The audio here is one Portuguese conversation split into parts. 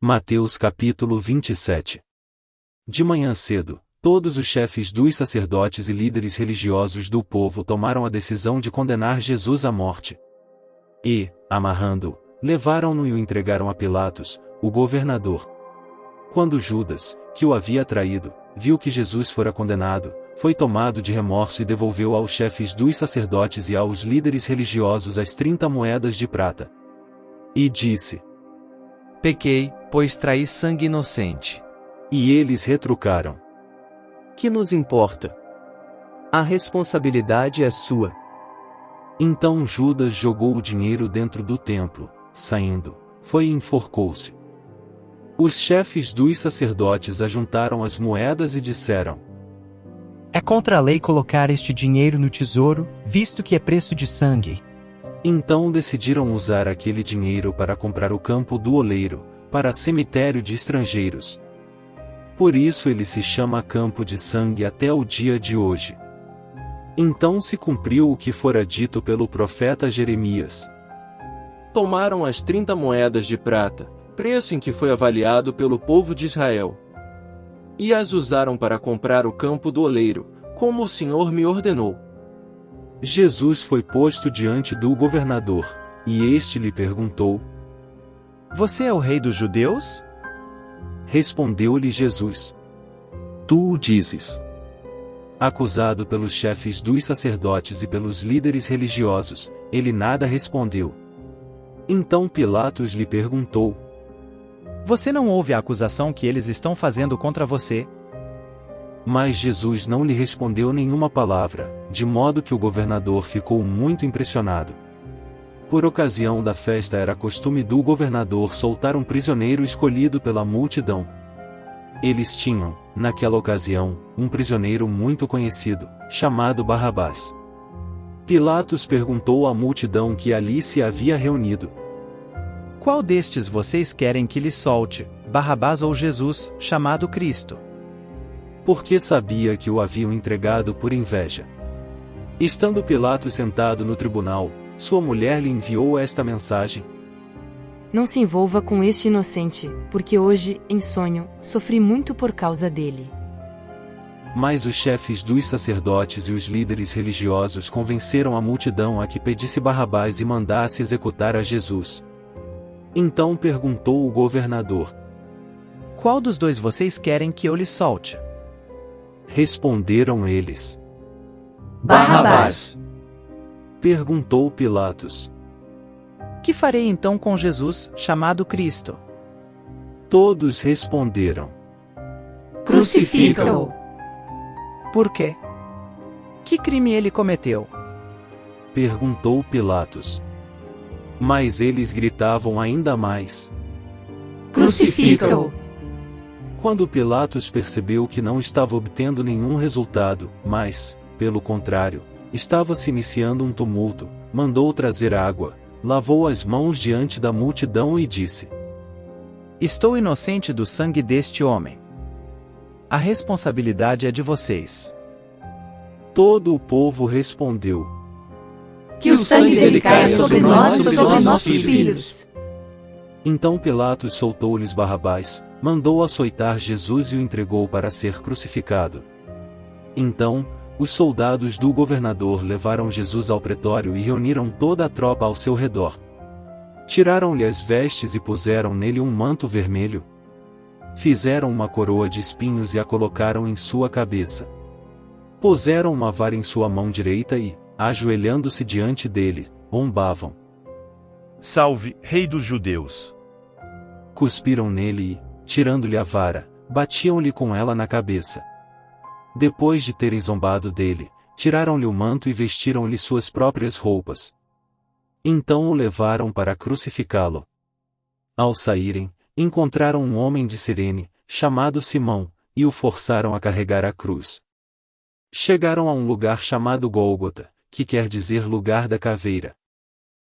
Mateus capítulo 27. De manhã cedo, todos os chefes dos sacerdotes e líderes religiosos do povo tomaram a decisão de condenar Jesus à morte. E, amarrando-o, levaram-no e o entregaram a Pilatos, o governador. Quando Judas, que o havia traído, viu que Jesus fora condenado, foi tomado de remorso e devolveu aos chefes dos sacerdotes e aos líderes religiosos as 30 moedas de prata. E disse: Pequei, pois traí sangue inocente. E eles retrucaram: Que nos importa? A responsabilidade é sua. Então Judas jogou o dinheiro dentro do templo, saindo, foi e enforcou-se. Os chefes dos sacerdotes ajuntaram as moedas e disseram: É contra a lei colocar este dinheiro no tesouro, visto que é preço de sangue. Então decidiram usar aquele dinheiro para comprar o campo do oleiro, para cemitério de estrangeiros. Por isso ele se chama Campo de Sangue até o dia de hoje. Então se cumpriu o que fora dito pelo profeta Jeremias. Tomaram as 30 moedas de prata, preço em que foi avaliado pelo povo de Israel, e as usaram para comprar o campo do oleiro, como o Senhor me ordenou. Jesus foi posto diante do governador, e este lhe perguntou: Você é o rei dos judeus? Respondeu-lhe Jesus: Tu o dizes. Acusado pelos chefes dos sacerdotes e pelos líderes religiosos, ele nada respondeu. Então Pilatos lhe perguntou: Você não ouve a acusação que eles estão fazendo contra você? Mas Jesus não lhe respondeu nenhuma palavra, de modo que o governador ficou muito impressionado. Por ocasião da festa era costume do governador soltar um prisioneiro escolhido pela multidão. Eles tinham, naquela ocasião, um prisioneiro muito conhecido, chamado Barrabás. Pilatos perguntou à multidão que ali se havia reunido: Qual destes vocês querem que lhe solte, Barrabás ou Jesus, chamado Cristo? Porque sabia que o haviam entregado por inveja. Estando Pilatos sentado no tribunal, sua mulher lhe enviou esta mensagem: Não se envolva com este inocente, porque hoje, em sonho, sofri muito por causa dele. Mas os chefes dos sacerdotes e os líderes religiosos convenceram a multidão a que pedisse Barrabás e mandasse executar a Jesus. Então perguntou o governador: Qual dos dois vocês querem que eu lhe solte? Responderam eles: Barrabás. Perguntou Pilatos: Que farei então com Jesus, chamado Cristo? Todos responderam: Crucifica-o. Por quê? Que crime ele cometeu? Perguntou Pilatos. Mas eles gritavam ainda mais: Crucifica-o. Quando Pilatos percebeu que não estava obtendo nenhum resultado, mas, pelo contrário, estava se iniciando um tumulto, mandou trazer água, lavou as mãos diante da multidão e disse: Estou inocente do sangue deste homem. A responsabilidade é de vocês. Todo o povo respondeu: Que o sangue dele caia sobre nós e sobre nossos filhos. Então Pilatos soltou-lhes Barrabás, mandou açoitar Jesus e o entregou para ser crucificado. Então, os soldados do governador levaram Jesus ao pretório e reuniram toda a tropa ao seu redor. Tiraram-lhe as vestes e puseram nele um manto vermelho. Fizeram uma coroa de espinhos e a colocaram em sua cabeça. Puseram uma vara em sua mão direita e, ajoelhando-se diante dele, zombavam: Salve, Rei dos Judeus! Cuspiram nele e, tirando-lhe a vara, batiam-lhe com ela na cabeça. Depois de terem zombado dele, tiraram-lhe o manto e vestiram-lhe suas próprias roupas. Então o levaram para crucificá-lo. Ao saírem, encontraram um homem de Cirene, chamado Simão, e o forçaram a carregar a cruz. Chegaram a um lugar chamado Gólgota, que quer dizer lugar da caveira.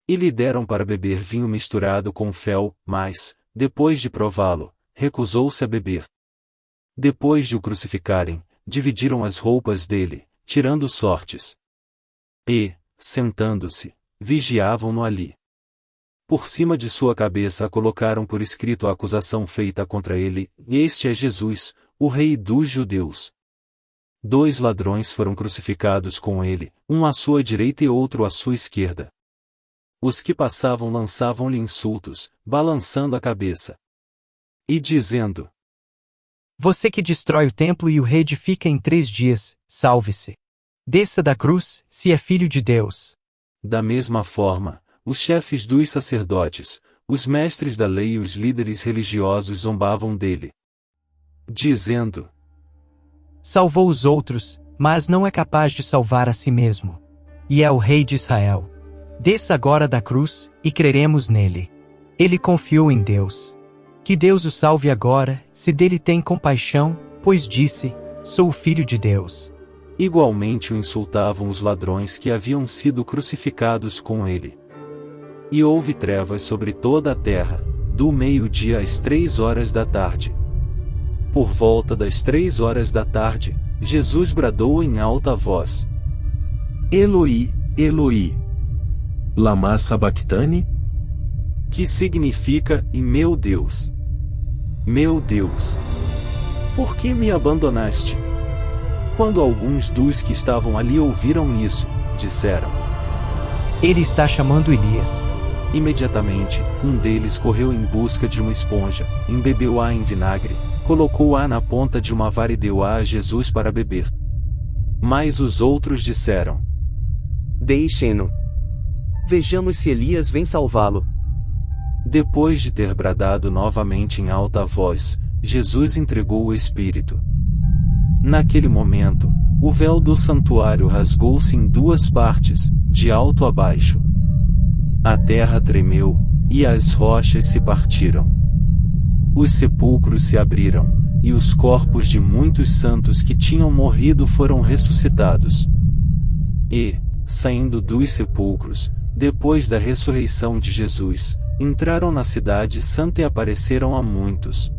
E lhe deram para beber vinho misturado com fel, mas, depois de prová-lo, recusou-se a beber. Depois de o crucificarem, dividiram as roupas dele, tirando sortes. E, sentando-se, vigiavam-no ali. Por cima de sua cabeça colocaram por escrito a acusação feita contra ele: Este é Jesus, o Rei dos Judeus. 2 ladrões foram crucificados com ele, um à sua direita e outro à sua esquerda. Os que passavam lançavam-lhe insultos, balançando a cabeça e dizendo: Você que destrói o templo e o reedifica em 3 dias, salve-se. Desça da cruz, se é filho de Deus. Da mesma forma, os chefes dos sacerdotes, os mestres da lei e os líderes religiosos zombavam dele, dizendo: Salvou os outros, mas não é capaz de salvar a si mesmo. E é o Rei de Israel. Desça agora da cruz, e creremos nele. Ele confiou em Deus. Que Deus o salve agora, se dele tem compaixão, pois disse: Sou o Filho de Deus. Igualmente o insultavam os ladrões que haviam sido crucificados com ele. E houve trevas sobre toda a terra, do meio-dia às 3 horas da tarde. Por volta das 3 horas da tarde, Jesus bradou em alta voz: Eloi, Eloi, lama sabachthani? Que significa: E meu Deus, por que me abandonaste? Quando alguns dos que estavam ali ouviram isso, disseram: Ele está chamando Elias. Imediatamente, um deles correu em busca de uma esponja, embebeu-a em vinagre, colocou-a na ponta de uma vara e deu-a a Jesus para beber. Mas os outros disseram: Deixem-no. Vejamos se Elias vem salvá-lo. Depois de ter bradado novamente em alta voz, Jesus entregou o Espírito. Naquele momento, o véu do santuário rasgou-se em 2 partes, de alto a baixo. A terra tremeu, e as rochas se partiram. Os sepulcros se abriram, e os corpos de muitos santos que tinham morrido foram ressuscitados. E, saindo dos sepulcros, depois da ressurreição de Jesus, entraram na cidade santa e apareceram a muitos.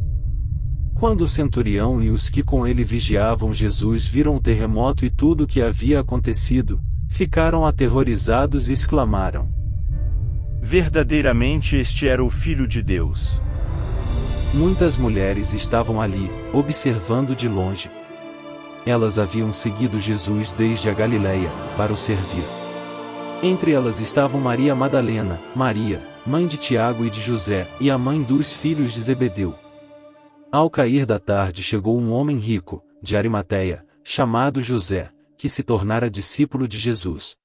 Quando o centurião e os que com ele vigiavam Jesus viram o terremoto e tudo o que havia acontecido, ficaram aterrorizados e exclamaram: Verdadeiramente este era o Filho de Deus. Muitas mulheres estavam ali, observando de longe. Elas haviam seguido Jesus desde a Galileia, para o servir. Entre elas estavam Maria Madalena, Maria, mãe de Tiago e de José, e a mãe dos filhos de Zebedeu. Ao cair da tarde chegou um homem rico, de Arimateia, chamado José, que se tornara discípulo de Jesus.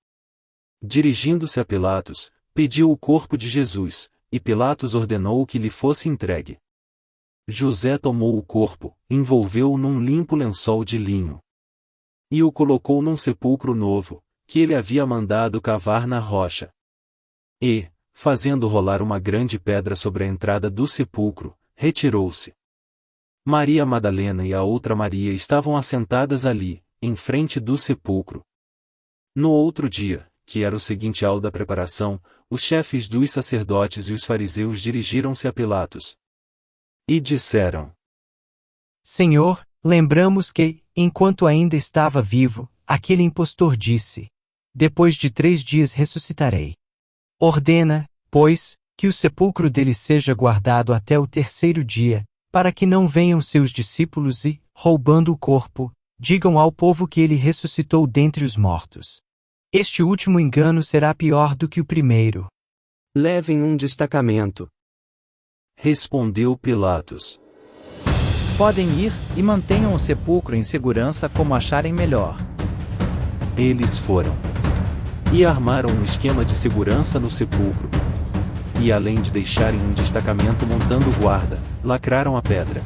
Dirigindo-se a Pilatos, pediu o corpo de Jesus, e Pilatos ordenou que lhe fosse entregue. José tomou o corpo, envolveu-o num limpo lençol de linho e o colocou num sepulcro novo, que ele havia mandado cavar na rocha. E, fazendo rolar uma grande pedra sobre a entrada do sepulcro, retirou-se. Maria Madalena e a outra Maria estavam assentadas ali, em frente do sepulcro. No outro dia, que era o seguinte ao da preparação, os chefes dos sacerdotes e os fariseus dirigiram-se a Pilatos e disseram: Senhor, lembramos que, enquanto ainda estava vivo, aquele impostor disse: Depois de 3 dias ressuscitarei. Ordena, pois, que o sepulcro dele seja guardado até o 3º dia, para que não venham seus discípulos e, roubando o corpo, digam ao povo que ele ressuscitou dentre os mortos. Este último engano será pior do que o primeiro. Levem um destacamento. Respondeu Pilatos: Podem ir, e mantenham o sepulcro em segurança como acharem melhor. Eles foram e armaram um esquema de segurança no sepulcro. E além de deixarem um destacamento montando guarda, lacraram a pedra.